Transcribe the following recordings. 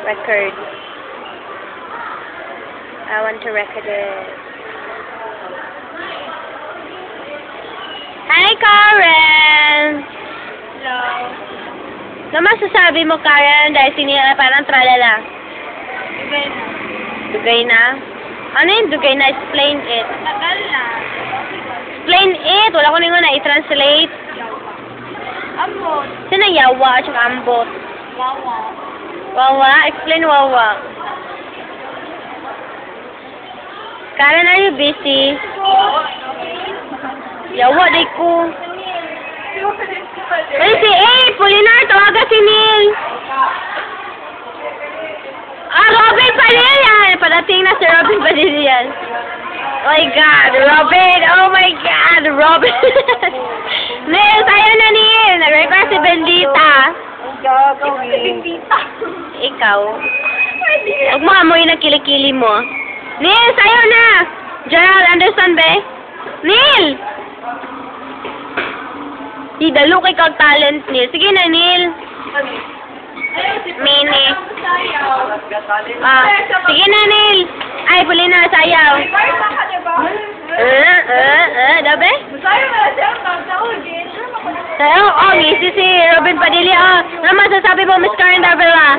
Record. I want to record it. Hi, Karen! Hello. Ano masasabi mo, Karen, dahil sinila parang tralala? Dugay na. Dugay na? Ano yung dugay na? Explain it. Tagal na. Explain it! Wala ko nyo na i-translate. Ambot. Sino yawa at saka ambot? Wawa. Wawa? Explain wawa. Karen, are you busy? Yawa, di ko. Ay, si Polinar, tawaga si Neil. Robin Padilla! Padating na si Robin Padilla. Oh my God, Robin! Oh my God, Robin! Neil, tayo na Neil! Nag-request si Bendita. Bendita. Ikaw? Huwag mo amoy na kilikili mo. Neil, tayo na! Gerald Anderson, be? Neil! Idalo kay kang talent, Neil. Sige na, Neil. Mini. Sige na, Neil. Ay, puli na, sayaw. Dabe? Sayaw, ngisi si Robin Padilla. Ano masasabi mo, Miss Karen Davila?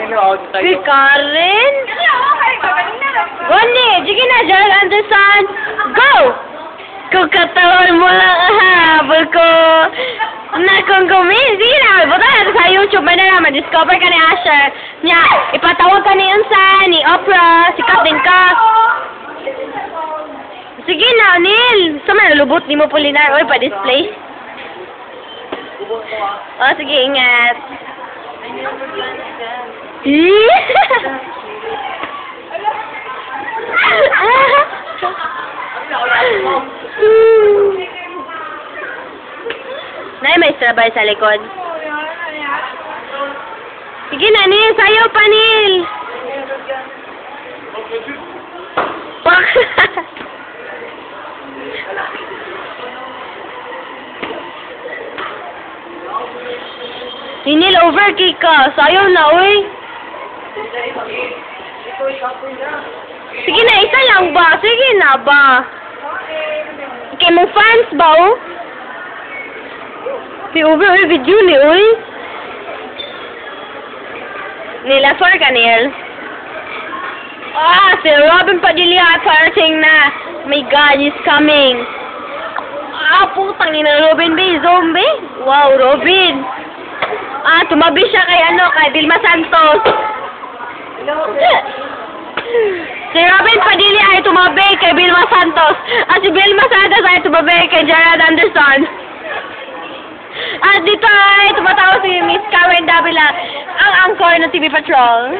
Si Karen? Goni, sige na, Gerald Anderson. Go! Kung katawan mo lang habol ko. Kung sige na, buta na sa YouTube, may na naman, discover ka ni Asher. Nya, ipatawag ka ni Unsa, ni Oprah, sikat din ka. Sige na, Neil. Sa may lubot ni mo, Polinar. Oy, pa-display. Oh, sige, ingat. Nay, may strabay sa likod. Sige na, Neil. Sayaw pa, Neil. Pak! Neil, overkick ka. Sayaw na, uy. Sige na, isa lang ba? Sige na ba? Okay, mo fans ba, oh? Si over video ni, uy. Nila, sorry ka, Neil. Si Robin Padilla parating na. My God, he's coming. Putang ina, Robin, be, zombie. Wow, Robin. Tumabi siya kay kay Vilma Santos. Si Robin Padilla ay tumabi kay Vilma Santos. Si Vilma Santos ay tumabi kay Gerald Anderson. Dito ay tumatawa si Miss Karen Davila, ang anchor ng TV Patrol.